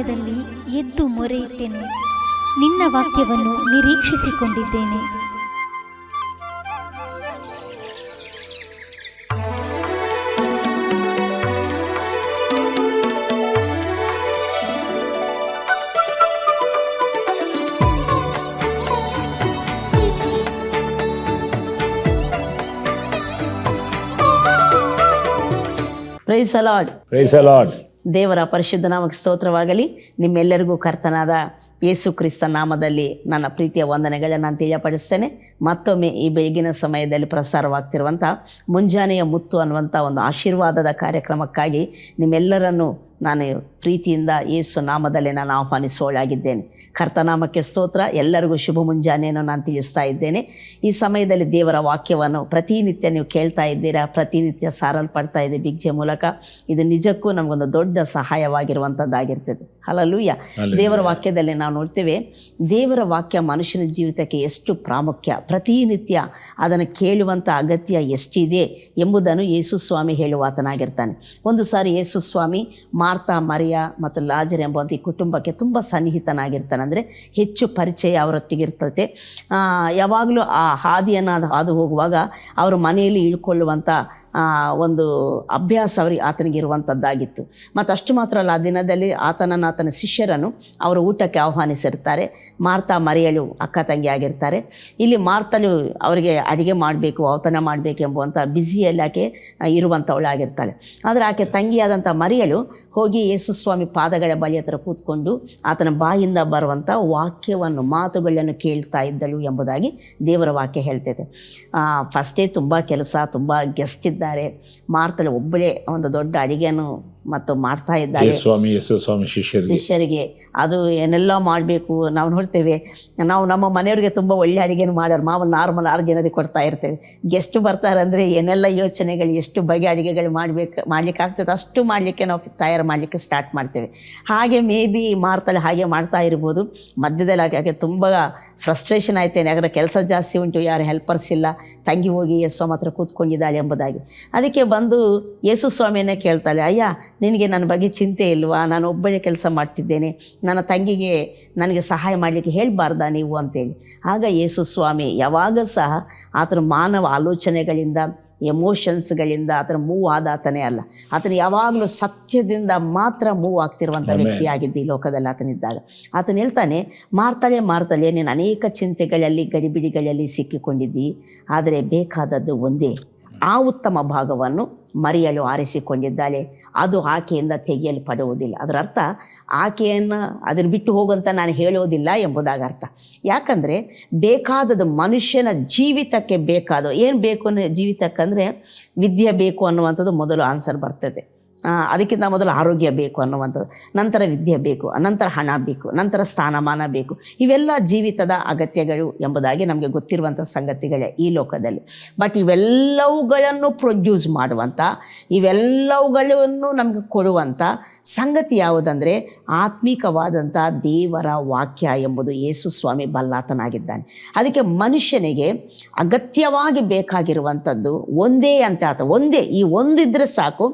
ಸಮಯದಲ್ಲಿ ಎದ್ದು ಮೊರೆಯಿಟ್ಟೆನು. ನಿನ್ನ ವಾಕ್ಯವನ್ನು ನಿರೀಕ್ಷಿಸಿಕೊಂಡಿದ್ದೇನೆ. Praise the Lord. Praise the Lord. ದೇವರ ಪರಿಶುದ್ಧ ನಾಮಕ್ಕೆ ಸ್ತೋತ್ರವಾಗಲಿ. ನಿಮ್ಮೆಲ್ಲರಿಗೂ ಕರ್ತನಾದ ಯೇಸು ಕ್ರಿಸ್ತ ನಾಮದಲ್ಲಿ ನನ್ನ ಪ್ರೀತಿಯ ವಂದನೆಗಳನ್ನು ನಾನು ತಿಳಿಯಪಡಿಸ್ತೇನೆ. ಮತ್ತೊಮ್ಮೆ ಈ ಬೆಳಗಿನ ಸಮಯದಲ್ಲಿ ಪ್ರಸಾರವಾಗ್ತಿರುವಂಥ ಮುಂಜಾನೆಯ ಮುತ್ತು ಅನ್ನುವಂಥ ಒಂದು ಆಶೀರ್ವಾದದ ಕಾರ್ಯಕ್ರಮಕ್ಕಾಗಿ ನಿಮ್ಮೆಲ್ಲರನ್ನು ನಾನು ಪ್ರೀತಿಯಿಂದ ಯೇಸು ನಾಮದಲ್ಲಿ ನಾನು ಆಹ್ವಾನಿಸುವಳಾಗಿದ್ದೇನೆ. ಕರ್ತನಾಮಕ್ಕೆ ಸ್ತೋತ್ರ. ಎಲ್ಲರಿಗೂ ಶುಭ ಮುಂಜಾನೆಯನ್ನು ನಾನು ತಿಳಿಸ್ತಾ ಇದ್ದೇನೆ. ಈ ಸಮಯದಲ್ಲಿ ದೇವರ ವಾಕ್ಯವನ್ನು ಪ್ರತಿನಿತ್ಯ ನೀವು ಕೇಳ್ತಾ ಇದ್ದೀರಾ, ಪ್ರತಿನಿತ್ಯ ಸಾರಲ್ಪಡ್ತಾ ಇದೆ ಬಿಗ್ಜೆ ಮೂಲಕ. ಇದು ನಿಜಕ್ಕೂ ನಮಗೊಂದು ದೊಡ್ಡ ಸಹಾಯವಾಗಿರುವಂಥದ್ದಾಗಿರ್ತದೆ. ಹಲ್ಲೆಲೂಯಾ. ದೇವರ ವಾಕ್ಯದಲ್ಲಿ ನಾವು ನೋಡ್ತೇವೆ, ದೇವರ ವಾಕ್ಯ ಮನುಷ್ಯನ ಜೀವಿತಕ್ಕೆ ಎಷ್ಟು ಪ್ರಾಮುಖ್ಯ, ಪ್ರತಿನಿತ್ಯ ಅದನ್ನು ಕೇಳುವಂಥ ಅಗತ್ಯ ಎಷ್ಟಿದೆ ಎಂಬುದನ್ನು ಯೇಸು ಸ್ವಾಮಿ ಹೇಳುವಾತನಾಗಿರ್ತಾನೆ. ಒಂದು ಸಾರಿ ಯೇಸು ಸ್ವಾಮಿ ಮಾರ್ತಾ, ಮರಿಯ ಮತ್ತು ಲಾಜರ್ ಎಂಬಂಥ ಈ ಕುಟುಂಬಕ್ಕೆ ತುಂಬ ಸನ್ನಿಹಿತನಾಗಿರ್ತಾನೆ. ಅಂದರೆ ಹೆಚ್ಚು ಪರಿಚಯ ಅವರೊಟ್ಟಿಗಿರ್ತದೆ. ಯಾವಾಗಲೂ ಆ ಹಾದಿಯನ್ನು ಹಾದು ಹೋಗುವಾಗ ಅವರು ಮನೆಯಲ್ಲಿ ಇಳ್ಕೊಳ್ಳುವಂಥ ಒಂದು ಅಭ್ಯಾಸ ಆತನಿಗಿರುವಂಥದ್ದಾಗಿತ್ತು. ಮತ್ತು ಅಷ್ಟು ಮಾತ್ರ ಅಲ್ಲ, ಆ ದಿನದಲ್ಲಿ ಆತನ ಶಿಷ್ಯರನ್ನು ಅವರು ಊಟಕ್ಕೆ ಆಹ್ವಾನಿಸಿರ್ತಾರೆ. ಮಾರ್ತಾ, ಮರಿಯಳು ಅಕ್ಕ ತಂಗಿ ಆಗಿರ್ತಾರೆ. ಇಲ್ಲಿ ಮಾರ್ತಲು ಅವರಿಗೆ ಅಡುಗೆ ಮಾಡಬೇಕು, ಔತಣ ಮಾಡಬೇಕು ಎಂಬುವಂಥ ಬ್ಯುಸಿಯಲ್ಲಿ ಆಕೆ ಇರುವಂಥವಳಾಗಿರ್ತಾಳೆ. ಆದರೆ ಆಕೆ ತಂಗಿಯಾದಂಥ ಮರಿಯಳು ಹೋಗಿ ಯೇಸು ಸ್ವಾಮಿ ಪಾದಗಳ ಬಳಿ ಹತ್ರ ಕೂತ್ಕೊಂಡು ಆತನ ಬಾಯಿಂದ ಬರುವಂಥ ವಾಕ್ಯವನ್ನು, ಮಾತುಗಳನ್ನು ಕೇಳ್ತಾ ಇದ್ದಳು ಎಂಬುದಾಗಿ ದೇವರ ವಾಕ್ಯ ಹೇಳ್ತೈತೆ. ಫಸ್ಟೇ ತುಂಬ ಕೆಲಸ, ತುಂಬ ಗೆಸ್ಟ್ ಇದ್ದಾರೆ. ಮಾರ್ತಳು ಒಬ್ಬಳೇ ಒಂದು ದೊಡ್ಡ ಅಡಿಗೆಯನ್ನು ಮತ್ತು ಮಾಡ್ತಾ ಇದ್ದಾರೆ ಶಿಷ್ಯರಿಗೆ. ಅದು ಏನೆಲ್ಲ ಮಾಡಬೇಕು ನಾವು ನೋಡ್ತೇವೆ. ನಾವು ನಮ್ಮ ಮನೆಯವ್ರಿಗೆ ತುಂಬ ಒಳ್ಳೆ ಅಡುಗೆನ ಮಾಡೋರು, ನಾರ್ಮಲ್ 6 ಜನರಿಗೆ ಕೊಡ್ತಾ ಇರ್ತೇವೆ. ಗೆಸ್ಟ್ ಬರ್ತಾರೆ ಅಂದರೆ ಏನೆಲ್ಲ ಯೋಚನೆಗಳು, ಎಷ್ಟು ಬಗೆ ಅಡುಗೆಗಳು ಮಾಡ್ಲಿಕ್ಕೆ ಆಗ್ತದೆ ಅಷ್ಟು ಮಾಡಲಿಕ್ಕೆ ನಾವು ತಯಾರು ಮಾಡಲಿಕ್ಕೆ ಸ್ಟಾರ್ಟ್ ಮಾಡ್ತೇವೆ. ಹಾಗೆ ಮೇ ಬಿ ಮಾರ್ತಲ್ಲಿ ಹಾಗೆ ಮಾಡ್ತಾ ಇರ್ಬೋದು. ಮಧ್ಯದಲ್ಲಿ ಹಾಗೆ ತುಂಬ ಫ್ರಸ್ಟ್ರೇಷನ್ ಆಯ್ತೇನೆ, ಯಾಕಂದರೆ ಕೆಲಸ ಜಾಸ್ತಿ ಉಂಟು, ಯಾರು ಹೆಲ್ಪರ್ಸ್ ಇಲ್ಲ, ತಂಗಿ ಹೋಗಿ ಯೇಸು ಸ್ವಾಮಿ ಹತ್ರ ಕೂತ್ಕೊಂಡಿದ್ದಾಳೆ ಎಂಬುದಾಗಿ. ಅದಕ್ಕೆ ಬಂದು ಯೇಸು ಸ್ವಾಮಿಯನ್ನೇ ಕೇಳ್ತಾಳೆ, ಅಯ್ಯ ನಿನಗೆ ನನ್ನ ಬಗ್ಗೆ ಚಿಂತೆ ಇಲ್ವಾ? ನಾನು ಒಬ್ಬಳೇ ಕೆಲಸ ಮಾಡ್ತಿದ್ದೇನೆ, ನನ್ನ ತಂಗಿಗೆ ನನಗೆ ಸಹಾಯ ಮಾಡಲಿಕ್ಕೆ ಹೇಳಬಾರ್ದಾ ನೀವು ಅಂತೇಳಿ. ಆಗ ಯೇಸು ಸ್ವಾಮಿ ಯಾವಾಗ ಸಹ ಆತನ ಮಾನವ ಆಲೋಚನೆಗಳಿಂದ, ಎಮೋಷನ್ಸ್ಗಳಿಂದ ಆತನ ಮೂವ್ ಆತನೇ ಅಲ್ಲ. ಆತನು ಯಾವಾಗಲೂ ಸತ್ಯದಿಂದ ಮಾತ್ರ ಮೂವ್ ಆಗ್ತಿರುವಂಥ ವ್ಯಕ್ತಿಯಾಗಿದ್ದು ಈ ಲೋಕದಲ್ಲಿ ಆತನಿದ್ದಾಗ. ಆತನು ಹೇಳ್ತಾನೆ, ಮಾರ್ತಳೆ ನೀನು ಅನೇಕ ಚಿಂತೆಗಳಲ್ಲಿ, ಗಡಿಬಿಡಿಗಳಲ್ಲಿ ಸಿಕ್ಕಿಕೊಂಡಿದ್ದಿ, ಆದರೆ ಬೇಕಾದದ್ದು ಒಂದೇ, ಆ ಉತ್ತಮ ಭಾಗವನ್ನು ಮರಿಯಲು ಆರಿಸಿಕೊಂಡಿದ್ದಾಳೆ, ಅದು ಆಕೆಯಿಂದ ತೆಗೆಯಲ್ಪಡುವುದಿಲ್ಲ. ಅದರ ಅರ್ಥ ಆಕೆಯನ್ನು ಅದನ್ನು ಬಿಟ್ಟು ಹೋಗುವಂತ ನಾನು ಹೇಳೋದಿಲ್ಲ ಎಂಬುದಾಗಿ ಅರ್ಥ. ಯಾಕಂದರೆ ಬೇಕಾದದ್ದು ಮನುಷ್ಯನ ಜೀವಿತಕ್ಕೆ ಬೇಕಾದ ಏನು ಬೇಕು ಜೀವಿತಕ್ಕಂದರೆ ವಿದ್ಯೆ ಬೇಕು ಅನ್ನುವಂಥದ್ದು ಮೊದಲು ಆನ್ಸರ್ ಬರ್ತದೆ. ಅದಕ್ಕಿಂತ ಮೊದಲು ಆರೋಗ್ಯ ಬೇಕು ಅನ್ನುವಂಥದ್ದು, ನಂತರ ವಿದ್ಯೆ ಬೇಕು, ನಂತರ ಹಣ ಬೇಕು, ನಂತರ ಸ್ಥಾನಮಾನ ಬೇಕು. ಇವೆಲ್ಲ ಜೀವಿತದ ಅಗತ್ಯಗಳು ಎಂಬುದಾಗಿ ನಮಗೆ ಗೊತ್ತಿರುವಂಥ ಸಂಗತಿಗಳೇ ಈ ಲೋಕದಲ್ಲಿ. ಬಟ್ ಇವೆಲ್ಲವುಗಳನ್ನು ಪ್ರೊಡ್ಯೂಸ್ ಮಾಡುವಂಥ, ಇವೆಲ್ಲವುಗಳನ್ನು ನಮಗೆ ಕೊಡುವಂಥ ಸಂಗತಿ ಯಾವುದಂದರೆ ಆತ್ಮಿಕವಾದಂಥ ದೇವರ ವಾಕ್ಯ ಎಂಬುದು ಯೇಸು ಸ್ವಾಮಿ ಬಲ್ಲಾತನಾಗಿದ್ದಾನೆ. ಅದಕ್ಕೆ ಮನುಷ್ಯನಿಗೆ ಅಗತ್ಯವಾಗಿ ಬೇಕಾಗಿರುವಂಥದ್ದು ಒಂದೇ ಅಂತ ಆತ, ಒಂದೇ, ಈ ಒಂದಿದ್ರೆ ಸಾಕು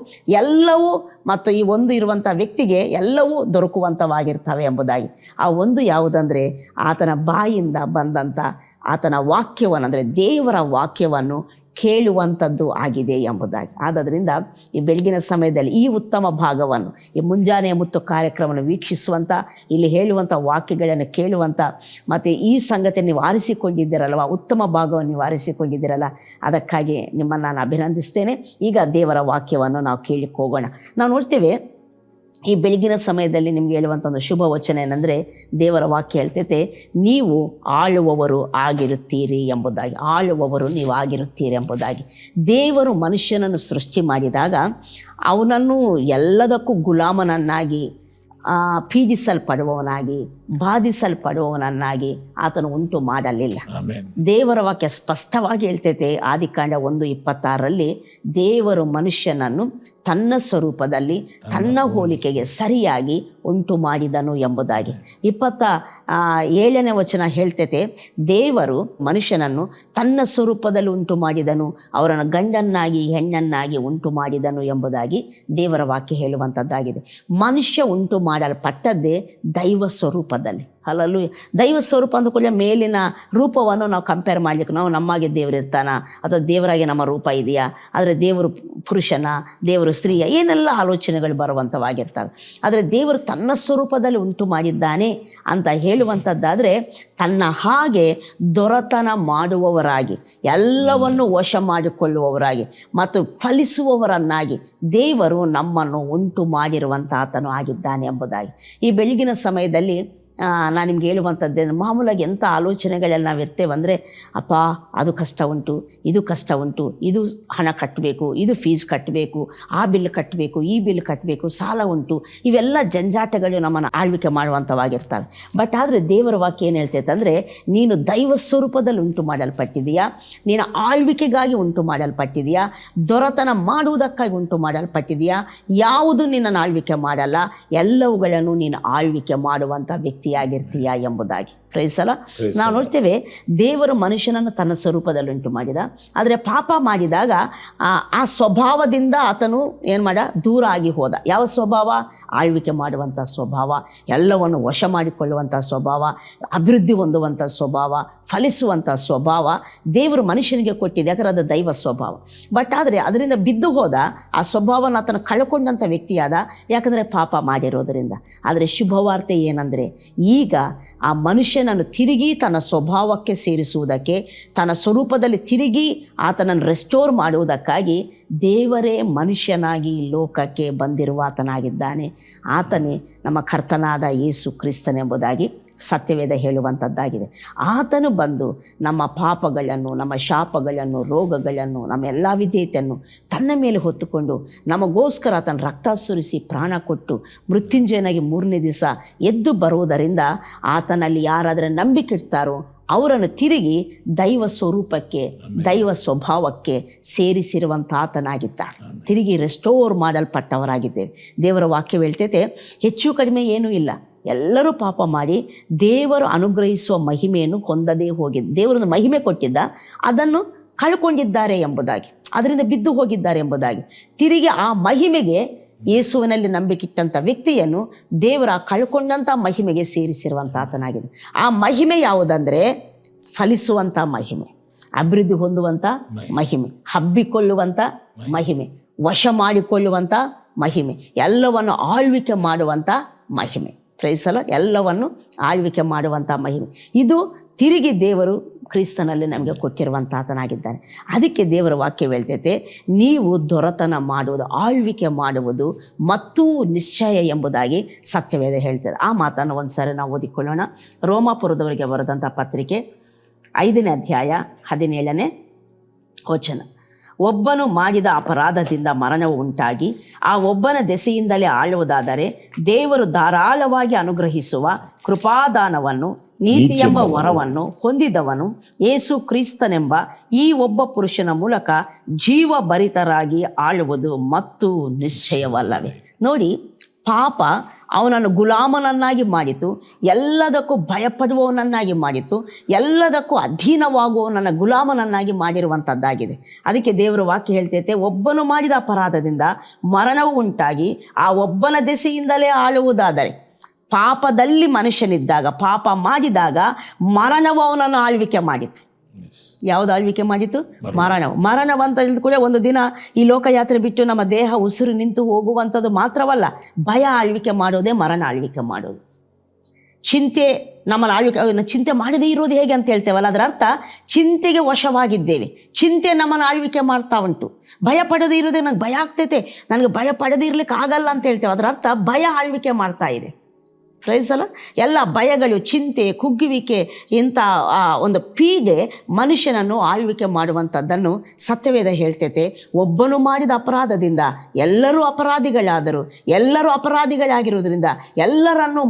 ಎಲ್ಲವೂ, ಮತ್ತು ಈ ಒಂದು ಇರುವಂಥ ವ್ಯಕ್ತಿಗೆ ಎಲ್ಲವೂ ದೊರಕುವಂಥವಾಗಿರ್ತವೆ ಎಂಬುದಾಗಿ. ಆ ಒಂದು ಯಾವುದಂದರೆ ಆತನ ಬಾಯಿಂದ ಬಂದಂಥ ಆತನ ವಾಕ್ಯವನ್ನು, ಅಂದರೆ ದೇವರ ವಾಕ್ಯವನ್ನು ಕೇಳುವಂಥದ್ದು ಆಗಿದೆ ಎಂಬುದಾಗಿ. ಆದ್ದರಿಂದ ಈ ಬೆಳಗಿನ ಸಮಯದಲ್ಲಿ ಈ ಉತ್ತಮ ಭಾಗವನ್ನು, ಈ ಮುಂಜಾನೆಯ ಮುತ್ತು ಕಾರ್ಯಕ್ರಮವನ್ನು ವೀಕ್ಷಿಸುವಂಥ, ಇಲ್ಲಿ ಹೇಳುವಂಥ ವಾಕ್ಯಗಳನ್ನು ಕೇಳುವಂಥ, ಮತ್ತು ಈ ಸಂಗತಿ ನೀವು ಆರಿಸಿಕೊಂಡಿದ್ದೀರಲ್ವ, ಉತ್ತಮ ಭಾಗವನ್ನು ನೀವು ಆರಿಸಿಕೊಂಡಿದ್ದೀರಲ್ಲ, ಅದಕ್ಕಾಗಿ ನಿಮ್ಮನ್ನು ನಾನು ಅಭಿನಂದಿಸ್ತೇನೆ. ಈಗ ದೇವರ ವಾಕ್ಯವನ್ನು ನಾವು ಕೇಳಲಿಕ್ಕೆ ಹೋಗೋಣ. ನಾವು ನೋಡ್ತೇವೆ ಈ ಬೆಳಗಿನ ಸಮಯದಲ್ಲಿ ನಿಮಗೆ ಹೇಳುವಂಥ ಒಂದು ಶುಭ ವಚನ ಏನಂದರೆ, ದೇವರ ವಾಕ್ಯ ಹೇಳ್ತೈತೆ, ನೀವು ಆಳುವವರು ಆಗಿರುತ್ತೀರಿ ಎಂಬುದಾಗಿ. ಆಳುವವರು ನೀವು ಆಗಿರುತ್ತೀರಿ ಎಂಬುದಾಗಿ. ದೇವರು ಮನುಷ್ಯನನ್ನು ಸೃಷ್ಟಿ ಮಾಡಿದಾಗ ಅವನನ್ನು ಎಲ್ಲದಕ್ಕೂ ಗುಲಾಮನನ್ನಾಗಿ, ಪೀಡಿಸಲ್ಪಡುವವನಾಗಿ, ಬಾಧಿಸಲ್ಪಡುವವನನ್ನಾಗಿ ಆತನು ಉಂಟು ಮಾಡಲಿಲ್ಲ. ದೇವರ ವಾಕ್ಯ ಸ್ಪಷ್ಟವಾಗಿ ಹೇಳ್ತೈತೆ. ಆದಿಕಾಂಡ 1:26 ದೇವರು ಮನುಷ್ಯನನ್ನು ತನ್ನ ಸ್ವರೂಪದಲ್ಲಿ ತನ್ನ ಹೋಲಿಕೆಗೆ ಸರಿಯಾಗಿ ಉಂಟು ಮಾಡಿದನು ಎಂಬುದಾಗಿ. 27ನೇ ವಚನ ಹೇಳ್ತೈತೆ, ದೇವರು ಮನುಷ್ಯನನ್ನು ತನ್ನ ಸ್ವರೂಪದಲ್ಲಿ ಉಂಟು ಮಾಡಿದನು, ಅವರನ್ನು ಗಂಡನ್ನಾಗಿ ಹೆಣ್ಣನ್ನಾಗಿ ಉಂಟು ಮಾಡಿದನು ಎಂಬುದಾಗಿ ದೇವರ ವಾಕ್ಯ ಹೇಳುವಂಥದ್ದಾಗಿದೆ. ಮನುಷ್ಯ ಉಂಟು ಮಾಡಲ್ಪಟ್ಟದ್ದೇ ದೈವ ಸ್ವರೂಪದಲ್ಲಿ. ಅಲ್ಲೂ ದೈವ ಸ್ವರೂಪ ಅಂದ ಕೂಡಲೇ ಮೇಲಿನ ರೂಪವನ್ನು ನಾವು ಕಂಪೇರ್ ಮಾಡಲಿಕ್ಕೆ, ನಾವು ನಮ್ಮಾಗೆ ದೇವರು ಇರ್ತಾನ ಅಥವಾ ದೇವರಾಗೆ ನಮ್ಮ ರೂಪ ಇದೆಯಾ, ಆದರೆ ದೇವರು ಪುರುಷನ, ದೇವರು ಸ್ತ್ರೀಯ, ಏನೆಲ್ಲ ಆಲೋಚನೆಗಳು ಬರುವಂಥವಾಗಿರ್ತವೆ. ಆದರೆ ದೇವರು ತನ್ನ ಸ್ವರೂಪದಲ್ಲಿ ಉಂಟು ಮಾಡಿದ್ದಾನೆ ಅಂತ ಹೇಳುವಂಥದ್ದಾದರೆ, ತನ್ನ ಹಾಗೆ ದೊರೆತನ ಮಾಡುವವರಾಗಿ, ಎಲ್ಲವನ್ನು ವಶ ಮಾಡಿಕೊಳ್ಳುವವರಾಗಿ ಮತ್ತು ಫಲಿಸುವವರನ್ನಾಗಿ ದೇವರು ನಮ್ಮನ್ನು ಉಂಟು ಮಾಡಿರುವಂಥ ಆತನು ಆಗಿದ್ದಾನೆ ಎಂಬುದಾಗಿ. ಈ ಬೆಳಗಿನ ಸಮಯದಲ್ಲಿ ನಾನು ನಿಮ್ಗೆ ಹೇಳುವಂಥದ್ದೇನು, ಮಾಮೂಲಾಗಿ ಎಂಥ ಆಲೋಚನೆಗಳಲ್ಲಿ ನಾವು ಇರ್ತೇವೆಂದರೆ, ಅಪ್ಪ ಅದು ಕಷ್ಟ ಉಂಟು, ಇದು ಕಷ್ಟ ಉಂಟು, ಇದು ಹಣ ಕಟ್ಟಬೇಕು, ಇದು ಫೀಸ್ ಕಟ್ಟಬೇಕು, ಆ ಬಿಲ್ ಕಟ್ಟಬೇಕು, ಈ ಬಿಲ್ ಕಟ್ಟಬೇಕು, ಸಾಲ ಉಂಟು, ಇವೆಲ್ಲ ಜಂಜಾಟಗಳು ನಮ್ಮನ್ನು ಆಳ್ವಿಕೆ ಮಾಡುವಂಥವಾಗಿರ್ತವೆ. ಬಟ್ ಆದರೆ ದೇವರ ವಾಕ್ಯ ಏನು ಹೇಳ್ತೈತೆ ಅಂದರೆ, ನೀನು ದೈವ ಸ್ವರೂಪದಲ್ಲಿ ಉಂಟು ಮಾಡಲ್ಪಟ್ಟಿದೆಯಾ, ನೀನು ಆಳ್ವಿಕೆಗಾಗಿ ಉಂಟು ಮಾಡಲ್ಪಟ್ಟಿದೆಯಾ, ದೊರೆತನ ಮಾಡುವುದಕ್ಕಾಗಿ ಉಂಟು ಮಾಡಲ್ಪಟ್ಟಿದೆಯಾ, ಯಾವುದು ನಿನ್ನನ್ನು ಆಳ್ವಿಕೆ ಮಾಡಲ್ಲ, ಎಲ್ಲವುಗಳನ್ನು ನೀನು ಆಳ್ವಿಕೆ ಮಾಡುವಂಥ ವ್ಯಕ್ತಿಯಾಗಿರ್ತೀಯಾ ಎಂಬುದಾಗಿ. ಪ್ರೈಸಲ ನಾವು ನೋಡ್ತೇವೆ, ದೇವರು ಮನುಷ್ಯನನ್ನು ತನ್ನ ಸ್ವರೂಪದಲ್ಲಿ ಉಂಟು ಮಾಡಿದ, ಆದರೆ ಪಾಪ ಮಾಡಿದಾಗ ಆ ಸ್ವಭಾವದಿಂದ ಆತನು ಏನು ಮಾಡ ದೂರ ಆಗಿ ಹೋದ. ಯಾವ ಸ್ವಭಾವ? ಆಳ್ವಿಕೆ ಮಾಡುವಂಥ ಸ್ವಭಾವ, ಎಲ್ಲವನ್ನು ವಶ ಮಾಡಿಕೊಳ್ಳುವಂಥ ಸ್ವಭಾವ, ಅಭಿವೃದ್ಧಿ ಹೊಂದುವಂಥ ಸ್ವಭಾವ, ಫಲಿಸುವಂಥ ಸ್ವಭಾವ ದೇವರು ಮನುಷ್ಯನಿಗೆ ಕೊಟ್ಟಿದೆ, ಯಾಕಂದರೆ ಅದು ದೈವ ಸ್ವಭಾವ. ಬಟ್ ಆದರೆ ಅದರಿಂದ ಬಿದ್ದು ಹೋದ, ಆ ಸ್ವಭಾವನ ಆತನ ಕಳ್ಕೊಂಡಂಥ ವ್ಯಕ್ತಿಯಾದ, ಯಾಕಂದರೆ ಪಾಪ ಮಾಡಿರೋದರಿಂದ. ಆದರೆ ಶುಭವಾರ್ತೆ ಏನಂದರೆ, ಈಗ ಆ ಮನುಷ್ಯನನ್ನು ತಿರುಗಿ ತನ್ನ ಸ್ವಭಾವಕ್ಕೆ ಸೇರಿಸುವುದಕ್ಕೆ, ತನ್ನ ಸ್ವರೂಪದಲ್ಲಿ ತಿರುಗಿ ಆತನನ್ನು ರೆಸ್ಟೋರ್ ಮಾಡುವುದಕ್ಕಾಗಿ ದೇವರೇ ಮನುಷ್ಯನಾಗಿ ಲೋಕಕ್ಕೆ ಬಂದಿರುವ ಆತನಾಗಿದ್ದಾನೆ. ಆತನೇ ನಮ್ಮ ಕರ್ತನಾದ ಯೇಸು ಕ್ರಿಸ್ತನೆಂಬುದಾಗಿ ಸತ್ಯವೇದ ಹೇಳುವಂಥದ್ದಾಗಿದೆ. ಆತನು ಬಂದು ನಮ್ಮ ಪಾಪಗಳನ್ನು, ನಮ್ಮ ಶಾಪಗಳನ್ನು, ರೋಗಗಳನ್ನು, ನಮ್ಮ ಎಲ್ಲ ವಿಧೇಯತೆಯನ್ನು ತನ್ನ ಮೇಲೆ ಹೊತ್ತುಕೊಂಡು ನಮಗೋಸ್ಕರ ಆತನ ರಕ್ತ ಸುರಿಸಿ ಪ್ರಾಣ ಕೊಟ್ಟು ಮೃತ್ಯುಂಜಯನಾಗಿ 3ನೇ ದಿವಸ ಎದ್ದು ಬರುವುದರಿಂದ ಆತನಲ್ಲಿ ಯಾರಾದರೆ ನಂಬಿಕೆ ಇಡ್ತಾರೋ ಅವರನ್ನು ತಿರುಗಿ ದೈವ ಸ್ವರೂಪಕ್ಕೆ, ದೈವ ಸ್ವಭಾವಕ್ಕೆ ಸೇರಿಸಿರುವಂಥ ಆತನಾಗಿದ್ದಾರೆ. ತಿರುಗಿ ರೆಸ್ಟೋರ್ ಮಾಡಲ್ಪಟ್ಟವರಾಗಿದ್ದೇವೆ. ದೇವರ ವಾಕ್ಯ ಹೇಳ್ತೈತೆ, ಹೆಚ್ಚು ಕಡಿಮೆ ಏನೂ ಇಲ್ಲ, ಎಲ್ಲರೂ ಪಾಪ ಮಾಡಿ ದೇವರು ಅನುಗ್ರಹಿಸುವ ಮಹಿಮೆಯನ್ನು ಹೊಂದದೇ ಹೋಗಿದ್ದು, ದೇವರನ್ನು ಮಹಿಮೆ ಕೊಟ್ಟಿದ್ದ ಅದನ್ನು ಕಳ್ಕೊಂಡಿದ್ದಾರೆ ಎಂಬುದಾಗಿ, ಅದರಿಂದ ಬಿದ್ದು ಹೋಗಿದ್ದಾರೆ ಎಂಬುದಾಗಿ. ತಿರುಗಿ ಆ ಮಹಿಮೆಗೆ, ಯೇಸುವಿನಲ್ಲಿ ನಂಬಿಕಿಟ್ಟಂಥ ವ್ಯಕ್ತಿಯನ್ನು ದೇವರ ಕಳ್ಕೊಂಡಂಥ ಮಹಿಮೆಗೆ ಸೇರಿಸಿರುವಂಥ ಆತನಾಗಿದೆ. ಆ ಮಹಿಮೆ ಯಾವುದಂದರೆ, ಫಲಿಸುವಂಥ ಮಹಿಮೆ, ಅಭಿವೃದ್ಧಿ ಹೊಂದುವಂಥ ಮಹಿಮೆ, ಹಬ್ಬಿಕೊಳ್ಳುವಂಥ ಮಹಿಮೆ, ವಶ ಮಾಡಿಕೊಳ್ಳುವಂಥ ಮಹಿಮೆ, ಎಲ್ಲವನ್ನು ಆಳ್ವಿಕೆ ಮಾಡುವಂಥ ಮಹಿಮೆ. ಪ್ರೈಸಲ, ಎಲ್ಲವನ್ನು ಆಳ್ವಿಕೆ ಮಾಡುವಂಥ ಮಹಿಮೆ ಇದು ತಿರುಗಿ ದೇವರು ಕ್ರಿಸ್ತನಲ್ಲಿ ನಮಗೆ ಕೊಟ್ಟಿರುವಂಥ ಆತನಾಗಿದ್ದಾನೆ. ಅದಕ್ಕೆ ದೇವರ ವಾಕ್ಯ ಹೇಳ್ತೈತೆ, ನೀವು ದೊರೆತನ ಮಾಡುವುದು, ಆಳ್ವಿಕೆ ಮಾಡುವುದು ಮತ್ತು ನಿಶ್ಚಯ ಎಂಬುದಾಗಿ ಸತ್ಯವೇದ ಹೇಳ್ತಾರೆ. ಆ ಮಾತನ್ನು ಒಂದು ಸಾರಿ ನಾವು ಓದಿಕೊಳ್ಳೋಣ. ರೋಮಾಪುರದವರಿಗೆ ಬರೆದಂಥ ಪತ್ರಿಕೆ 5ನೇ ಅಧ್ಯಾಯ 17ನೇ ವಚನ. ಒಬ್ಬನು ಮಾಡಿದ ಅಪರಾಧದಿಂದ ಮರಣವು ಉಂಟಾಗಿ ಆ ಒಬ್ಬನ ದೆಸೆಯಿಂದಲೇ ಆಳುವುದಾದರೆ, ದೇವರು ಧಾರಾಳವಾಗಿ ಅನುಗ್ರಹಿಸುವ ಕೃಪಾದಾನವನ್ನು, ನೀತಿ ಎಂಬ ವರವನ್ನು ಹೊಂದಿದವನು ಯೇಸು ಕ್ರಿಸ್ತನೆಂಬ ಈ ಒಬ್ಬ ಪುರುಷನ ಮೂಲಕ ಜೀವಭರಿತರಾಗಿ ಆಳುವುದು ಮತ್ತು ನಿಶ್ಚಯವಲ್ಲವೇ. ನೋಡಿ, ಪಾಪ ಅವನನ್ನು ಗುಲಾಮನನ್ನಾಗಿ ಮಾಡಿತು, ಎಲ್ಲದಕ್ಕೂ ಭಯಪಡುವವನನ್ನಾಗಿ ಮಾಡಿತು, ಎಲ್ಲದಕ್ಕೂ ಅಧೀನವಾಗುವವನನ್ನು ಗುಲಾಮನನ್ನಾಗಿ ಮಾಡಿರುವಂಥದ್ದಾಗಿದೆ. ಅದಕ್ಕೆ ದೇವರ ವಾಕ್ಯ ಹೇಳ್ತೈತೆ, ಒಬ್ಬನು ಮಾಡಿದ ಅಪರಾಧದಿಂದ ಮರಣವು ಉಂಟಾಗಿ ಆ ಒಬ್ಬನ ದೆಸೆಯಿಂದಲೇ ಆಳುವುದಾದರೆ, ಪಾಪದಲ್ಲಿ ಮನುಷ್ಯನಿದ್ದಾಗ, ಪಾಪ ಮಾಡಿದಾಗ ಮರಣವು ಅವನನ್ನು ಆಳ್ವಿಕೆ ಮಾಡಿತು. ಯಾವುದು ಆಳ್ವಿಕೆ ಮಾಡಿತು? ಮರಣವಂತ ಹೇಳಿದ ಕೂಡ ಒಂದು ದಿನ ಈ ಲೋಕಯಾತ್ರೆ ಬಿಟ್ಟು ನಮ್ಮ ದೇಹ ಉಸಿರು ನಿಂತು ಹೋಗುವಂಥದ್ದು ಮಾತ್ರವಲ್ಲ, ಭಯ ಆಳ್ವಿಕೆ ಮಾಡೋದೇ ಮರಣ ಆಳ್ವಿಕೆ ಮಾಡೋದು. ಚಿಂತೆ ನಮ್ಮನ್ನು ಆಳ್ವಿಕೆ, ಚಿಂತೆ ಮಾಡದೇ ಇರೋದು ಹೇಗೆ ಅಂತ ಹೇಳ್ತೇವಲ್ಲ, ಅದರ ಅರ್ಥ ಚಿಂತೆಗೆ ವಶವಾಗಿದ್ದೇವೆ. ಚಿಂತೆ ನಮ್ಮನ್ನು ಆಳ್ವಿಕೆ ಮಾಡ್ತಾ ಉಂಟು. ಭಯ ಪಡೋದೇ ಇರೋದೇ, ನನಗೆ ಭಯ ಆಗ್ತೈತೆ, ನನಗೆ ಭಯ ಪಡದೇ ಇರ್ಲಿಕ್ಕೆ ಆಗಲ್ಲ ಅಂತ ಹೇಳ್ತೇವೆ, ಅದರ ಅರ್ಥ ಭಯ ಆಳ್ವಿಕೆ ಮಾಡ್ತಾ ಇದೆ. ಪ್ರೈಸ್ ಅಲ್ಲ. ಎಲ್ಲ ಭಯಗಳು, ಚಿಂತೆ, ಕುಗ್ಗುವಿಕೆ, ಇಂಥ ಒಂದು ಪೀಡೆ ಮನುಷ್ಯನನ್ನು ಆಳ್ವಿಕೆ ಮಾಡುವಂಥದ್ದನ್ನು ಸತ್ಯವೇದ ಹೇಳ್ತೈತೆ. ಒಬ್ಬನು ಮಾಡಿದ ಅಪರಾಧದಿಂದ ಎಲ್ಲರೂ ಅಪರಾಧಿಗಳಾದರು, ಎಲ್ಲರೂ ಅಪರಾಧಿಗಳಾಗಿರುವುದರಿಂದ ಎಲ್ಲರನ್ನೂ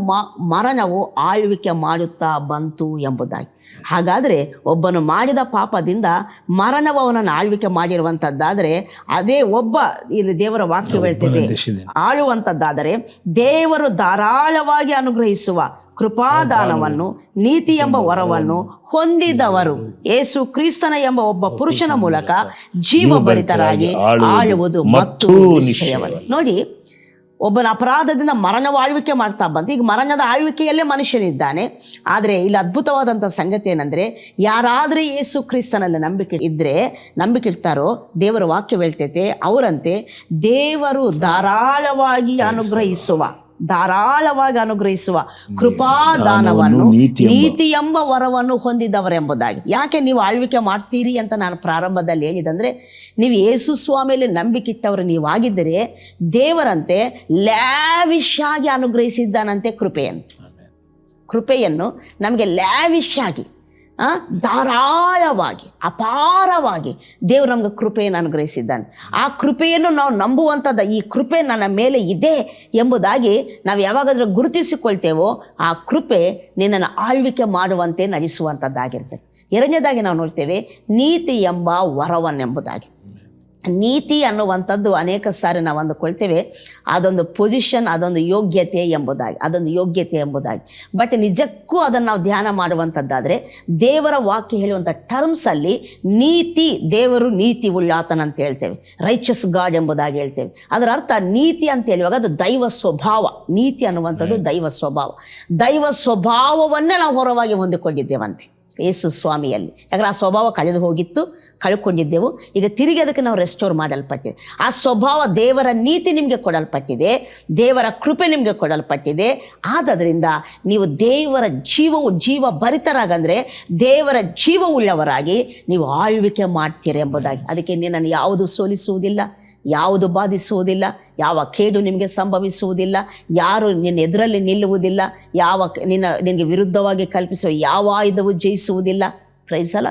ಮರಣವು ಆಳ್ವಿಕೆ ಮಾಡುತ್ತಾ ಬಂತು ಎಂಬುದಾಗಿ. ಹಾಗಾದರೆ ಒಬ್ಬನು ಮಾಡಿದ ಪಾಪದಿಂದ ಮರಣವು ಅವನನ್ನು ಆಳ್ವಿಕೆ ಮಾಡಿರುವಂಥದ್ದಾದರೆ, ಅದೇ ಒಬ್ಬ, ಇಲ್ಲಿ ದೇವರ ವಾಕ್ಯ ಹೇಳ್ತಿದೆ, ಆಳುವಂಥದ್ದಾದರೆ ದೇವರು ಧಾರಾಳವಾಗಿ ಅನುಗ್ರಹಿಸುವ ಕೃಪಾದಾನವನ್ನು, ನೀತಿ ಎಂಬ ವರವನ್ನು ಹೊಂದಿದವರು ಯೇಸು ಕ್ರಿಸ್ತನ ಎಂಬ ಒಬ್ಬ ಪುರುಷನ ಮೂಲಕ ಜೀವಭರಿತರಾಗಿ ಆಳುವುದು ಮತ್ತು ನಿಶ್ಚಯವನ್ನು. ನೋಡಿ, ಒಬ್ಬನ ಅಪರಾಧದಿಂದ ಮರಣವ ಆಳ್ವಿಕೆ ಮಾಡ್ತಾ ಬಂತು. ಈಗ ಮರಣದ ಆಳ್ವಿಕೆಯಲ್ಲೇ ಮನುಷ್ಯನಿದ್ದಾನೆ. ಆದರೆ ಇಲ್ಲಿ ಅದ್ಭುತವಾದಂಥ ಸಂಗತಿ ಏನಂದರೆ, ಯಾರಾದರೆ ಯೇಸು ಕ್ರಿಸ್ತನಲ್ಲಿ ನಂಬಿಕೆ ಇಡ್ತಾರೋ, ದೇವರ ವಾಕ್ಯ ಹೇಳ್ತೈತೆ, ಅವರಂತೆ ದೇವರು ಧಾರಾಳವಾಗಿ ಅನುಗ್ರಹಿಸುವ ಕೃಪಾದಾನವನ್ನು, ನೀತಿ ಎಂಬ ವರವನ್ನು ಹೊಂದಿದವರೆಂಬುದಾಗಿ. ಯಾಕೆ ನೀವು ಆಳ್ವಿಕೆ ಮಾಡ್ತೀರಿ ಅಂತ ನಾನು ಪ್ರಾರಂಭದಲ್ಲಿ ಹೇಳಿದಂದರೆ, ನೀವು ಯೇಸು ಸ್ವಾಮಿಯಲ್ಲಿ ನಂಬಿಕಿಟ್ಟವರು ನೀವಾಗಿದ್ದರೆ ದೇವರಂತೆ ಲ್ಯಾವಿಶ್ ಆಗಿ ಅನುಗ್ರಹಿಸಿದ್ದಾನಂತೆ ಕೃಪೆಯನ್ನು ನಮಗೆ ಲ್ಯಾವಿಶ್ ಆಗಿ, ಧಾರಾಳವಾಗಿ, ಅಪಾರವಾಗಿ ದೇವರು ನಮ್ಗೆ ಕೃಪೆಯನ್ನು ಅನುಗ್ರಹಿಸಿದ್ದಾನೆ. ಆ ಕೃಪೆಯನ್ನು ನಾವು ನಂಬುವಂಥದ್ದು, ಈ ಕೃಪೆ ನನ್ನ ಮೇಲೆ ಇದೆ ಎಂಬುದಾಗಿ ನಾವು ಯಾವಾಗಾದರೂ ಗುರುತಿಸಿಕೊಳ್ತೇವೋ, ಆ ಕೃಪೆ ನಿನ್ನನ್ನು ಆಳ್ವಿಕೆ ಮಾಡುವಂತೆ ನಡೆಸುವಂಥದ್ದಾಗಿರ್ತದೆ. ಎರಡನೇದಾಗಿ ನಾವು ನೋಡ್ತೇವೆ ನೀತಿ ಎಂಬ ವರವನ್ನೆಂಬುದಾಗಿ. ನೀತಿ ಅನ್ನುವಂಥದ್ದು ಅನೇಕ ಸಾರಿ ನಾವು ಅಂದುಕೊಳ್ತೇವೆ ಅದೊಂದು ಪೊಸಿಷನ್, ಅದೊಂದು ಯೋಗ್ಯತೆ ಎಂಬುದಾಗಿ. ಬಟ್ ನಿಜಕ್ಕೂ ಅದನ್ನು ನಾವು ಧ್ಯಾನ ಮಾಡುವಂಥದ್ದಾದರೆ, ದೇವರ ವಾಕ್ಯ ಹೇಳುವಂಥ ಟರ್ಮ್ಸಲ್ಲಿ ನೀತಿ, ದೇವರು ನೀತಿ ಉಳ್ಳಾತನಂತ ಹೇಳ್ತೇವೆ, ರೈಚಸ್ ಗಾಡ್ ಎಂಬುದಾಗಿ ಹೇಳ್ತೇವೆ. ಅದರ ಅರ್ಥ ನೀತಿ ಅಂತ ಹೇಳುವಾಗ ಅದು ದೈವ ಸ್ವಭಾವ. ನೀತಿ ಅನ್ನುವಂಥದ್ದು ದೈವ ಸ್ವಭಾವವನ್ನೇ ನಾವು ಹೊರವಾಗಿ ಹೊಂದಿಕೊಂಡಿದ್ದೇವಂತೆ ಯೇಸು ಸ್ವಾಮಿಯಲ್ಲಿ. ಯಾಕಂದರೆ ಆ ಸ್ವಭಾವ ಕಳ್ಕೊಂಡಿದ್ದೆವು. ಈಗ ತಿರುಗಿ ಅದಕ್ಕೆ ನಾವು ರೆಸ್ಟೋರ್ ಮಾಡಲ್ಪಟ್ಟಿದೆ. ಆ ಸ್ವಭಾವ, ದೇವರ ನೀತಿ ನಿಮಗೆ ಕೊಡಲ್ಪಟ್ಟಿದೆ, ದೇವರ ಕೃಪೆ ನಿಮಗೆ ಕೊಡಲ್ಪಟ್ಟಿದೆ. ಆದ್ದರಿಂದ ನೀವು ದೇವರ ಜೀವ ಭರಿತರಾಗಂದರೆ ದೇವರ ಜೀವವುಳ್ಳವರಾಗಿ ನೀವು ಆಳ್ವಿಕೆ ಮಾಡ್ತೀರಿ ಎಂಬುದಾಗಿ. ಅದಕ್ಕೆ ನಿನ್ನನ್ನು ಯಾವುದು ಸೋಲಿಸುವುದಿಲ್ಲ, ಯಾವುದು ಬಾಧಿಸುವುದಿಲ್ಲ, ಯಾವ ಕೇಡು ನಿಮಗೆ ಸಂಭವಿಸುವುದಿಲ್ಲ, ಯಾರು ನಿನ್ನ ಎದುರಲ್ಲಿ ನಿಲ್ಲುವುದಿಲ್ಲ, ನಿನಗೆ ವಿರುದ್ಧವಾಗಿ ಕಲ್ಪಿಸುವ ಯಾವ ಆಯುಧವು ಜಯಿಸುವುದಿಲ್ಲ. ಪ್ರೈಸ್ ಅಲ್ಲ.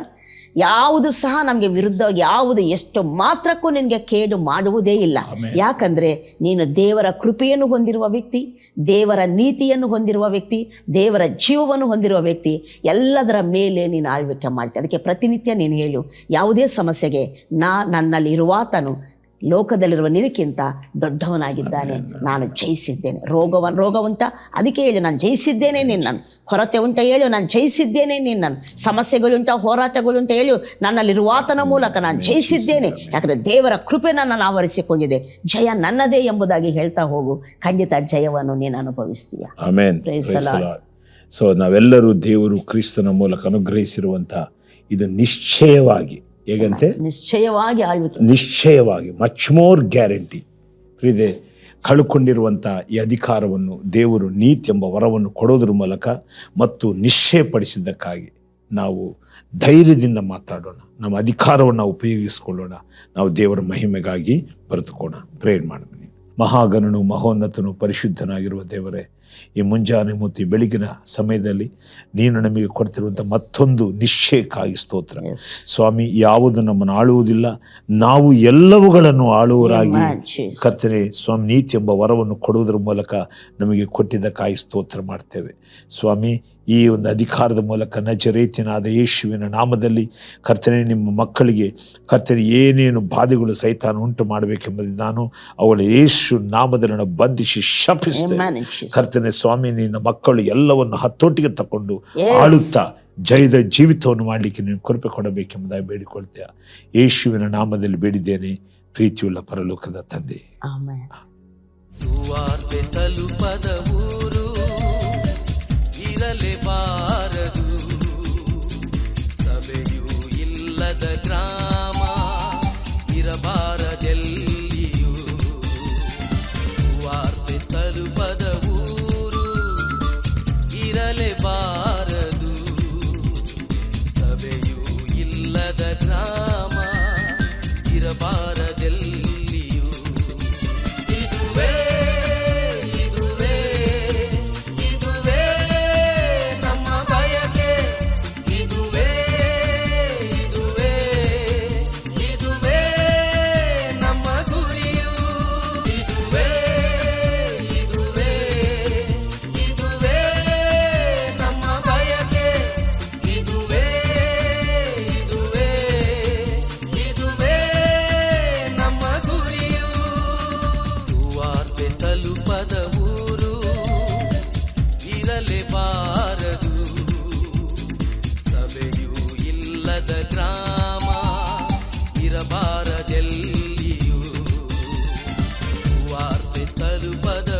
ಯಾವುದು ಸಹ ನಮಗೆ ವಿರುದ್ಧವಾಗಿ ಯಾವುದು ಎಷ್ಟು ಮಾತ್ರಕ್ಕೂ ನಿನಗೆ ಕೇಡು ಮಾಡುವುದೇ ಇಲ್ಲ. ಯಾಕಂದರೆ ನೀನು ದೇವರ ಕೃಪೆಯನ್ನು ಹೊಂದಿರುವ ವ್ಯಕ್ತಿ, ದೇವರ ನೀತಿಯನ್ನು ಹೊಂದಿರುವ ವ್ಯಕ್ತಿ, ದೇವರ ಜೀವವನ್ನು ಹೊಂದಿರುವ ವ್ಯಕ್ತಿ. ಎಲ್ಲದರ ಮೇಲೆ ನೀನು ಆಳ್ವಿಕೆ ಮಾಡ್ತೀಯ. ಅದಕ್ಕೆ ಪ್ರತಿನಿತ್ಯ ನೀನು ಹೇಳು, ಯಾವುದೇ ಸಮಸ್ಯೆಗೆ ನನ್ನಲ್ಲಿ ಇರುವಾತನು ಲೋಕದಲ್ಲಿರುವ ನಿನಕ್ಕಿಂತ ದೊಡ್ಡವನಾಗಿದ್ದಾನೆ, ನಾನು ಜಯಿಸಿದ್ದೇನೆ. ರೋಗ ಉಂಟ, ಅದಕ್ಕೆ ಹೇಳು ನಾನು ಜಯಿಸಿದ್ದೇನೆ ನಿನ್ನನ್ನು. ಕೊರತೆ ಉಂಟ, ಹೇಳು ನಾನು ಜಯಿಸಿದ್ದೇನೆ ನಿನ್ನನ್ನು. ಸಮಸ್ಯೆಗಳುಂಟ, ಹೋರಾಟಗಳುಂಟ, ಹೇಳು ನನ್ನಲ್ಲಿರುವಾತನ ಮೂಲಕ ನಾನು ಜಯಿಸಿದ್ದೇನೆ. ಯಾಕಂದರೆ ದೇವರ ಕೃಪೆ ನನ್ನನ್ನು ಆವರಿಸಿಕೊಂಡಿದೆ, ಜಯ ನನ್ನದೇ ಎಂಬುದಾಗಿ ಹೇಳ್ತಾ ಹೋಗು. ಖಂಡಿತ ಜಯವನ್ನು ನೀನು ಅನುಭವಿಸ್ತೀಯ. ಆಮೆನ್. ಸೊ ನಾವೆಲ್ಲರೂ ದೇವರು ಕ್ರಿಸ್ತನ ಮೂಲಕ ಅನುಗ್ರಹಿಸಿರುವಂಥ ಇದು ನಿಶ್ಚಯವಾಗಿ, ಹೇಗಂತೆ ನಿಶ್ಚಯವಾಗಿ ಮಚ್ ಮೋರ್ ಗ್ಯಾರಂಟಿ ಇದೆ. ಕಳ್ಕೊಂಡಿರುವಂಥ ಈ ಅಧಿಕಾರವನ್ನು ದೇವರು ನೀತಿ ಎಂಬ ವರವನ್ನು ಕೊಡೋದ್ರ ಮೂಲಕ ಮತ್ತು ನಿಶ್ಚಯಪಡಿಸಿದ್ದಕ್ಕಾಗಿ ನಾವು ಧೈರ್ಯದಿಂದ ಮಾತಾಡೋಣ, ನಮ್ಮ ಅಧಿಕಾರವನ್ನು ನಾವು ಉಪಯೋಗಿಸಿಕೊಳ್ಳೋಣ, ನಾವು ದೇವರ ಮಹಿಮೆಗಾಗಿ ಬರೆದುಕೋಣ. ಪ್ರೇಯರ್ ಮಾಡೋಣ. ಮಹಾಗಣನು, ಮಹೋನ್ನತನು, ಪರಿಶುದ್ಧನಾಗಿರುವ ದೇವರೇ, ಈ ಮುಂಜಾನೆ ಮತ್ತು ಈ ಬೆಳಗಿನ ಸಮಯದಲ್ಲಿ ನೀನು ನಮಗೆ ಕೊಡ್ತಿರುವಂಥ ಮತ್ತೊಂದು ನಿಶ್ಚಯಕ್ಕಾಗಿ ಸ್ತೋತ್ರ ಸ್ವಾಮಿ. ಯಾವುದು ನಮ್ಮನ್ನು ಆಳುವುದಿಲ್ಲ, ನಾವು ಎಲ್ಲವುಗಳನ್ನು ಆಳುವರಾಗಿ ಕರ್ತನೆ ಸ್ವಾಮಿ ನೀತಿ ಎಂಬ ವರವನ್ನು ಕೊಡುವುದರ ಮೂಲಕ ನಮಗೆ ಕೊಟ್ಟಿದ್ದಕ್ಕಾಗಿ ಸ್ತೋತ್ರ ಮಾಡ್ತೇವೆ ಸ್ವಾಮಿ. ಈ ಒಂದು ಅಧಿಕಾರದ ಮೂಲಕ ನಜರೇತಿನಾದ ಯೇಸುವಿನ ನಾಮದಲ್ಲಿ ಕರ್ತನೆ ನಿಮ್ಮ ಮಕ್ಕಳಿಗೆ ಕರ್ತನೆ ಏನೇನು ಬಾಧೆಗಳು ಸೈತಾನ ಉಂಟು ಮಾಡಬೇಕೆಂಬುದು ನಾನು ಅವಳ ಯೇಸು ನಾಮದಲ್ಲಿ ಬಂಧಿಸಿ ಶಪಿಸ್ತೇನೆ ಕರ್ತನೆ ಸ್ವಾಮಿ. ನಿನ್ನ ಮಕ್ಕಳು ಎಲ್ಲವನ್ನು ಹತ್ತೊಟ್ಟಿಗೆ ತಕೊಂಡು ಆಳುತ್ತಾ ಜಯದ ಜೀವಿತವನ್ನು ಮಾಡಲಿಕ್ಕೆ ನೀನು ಕೃಪೆ ಕೊಡಬೇಕೆಂಬುದಾಗಿ ಬೇಡಿಕೊಳ್ತೇವೆ. ಯೇಸುವಿನ ನಾಮದಲ್ಲಿ ಬೇಡಿದ್ದೇನೆ, ಪ್ರೀತಿಯುಳ್ಳ ಪರಲೋಕದ ತಂದೆ. ಇರಲೇಬಾರದು ಸಭೆಯೂ ಇಲ್ಲದ ಗ್ರಾಮ ಇರಬಾರದೆಲ್ಲಿಯೂ, ವಾರ್ತೆ ತಲುಪದ ಊರು ಇರಲೇಬಾರದು ಸಭೆಯೂ ಇಲ್ಲದ ಗ್ರಾಮ ಇರಬಾರದೆಲ್ಲಿಯೂ. ಇದುವೇ ತಲುಪದ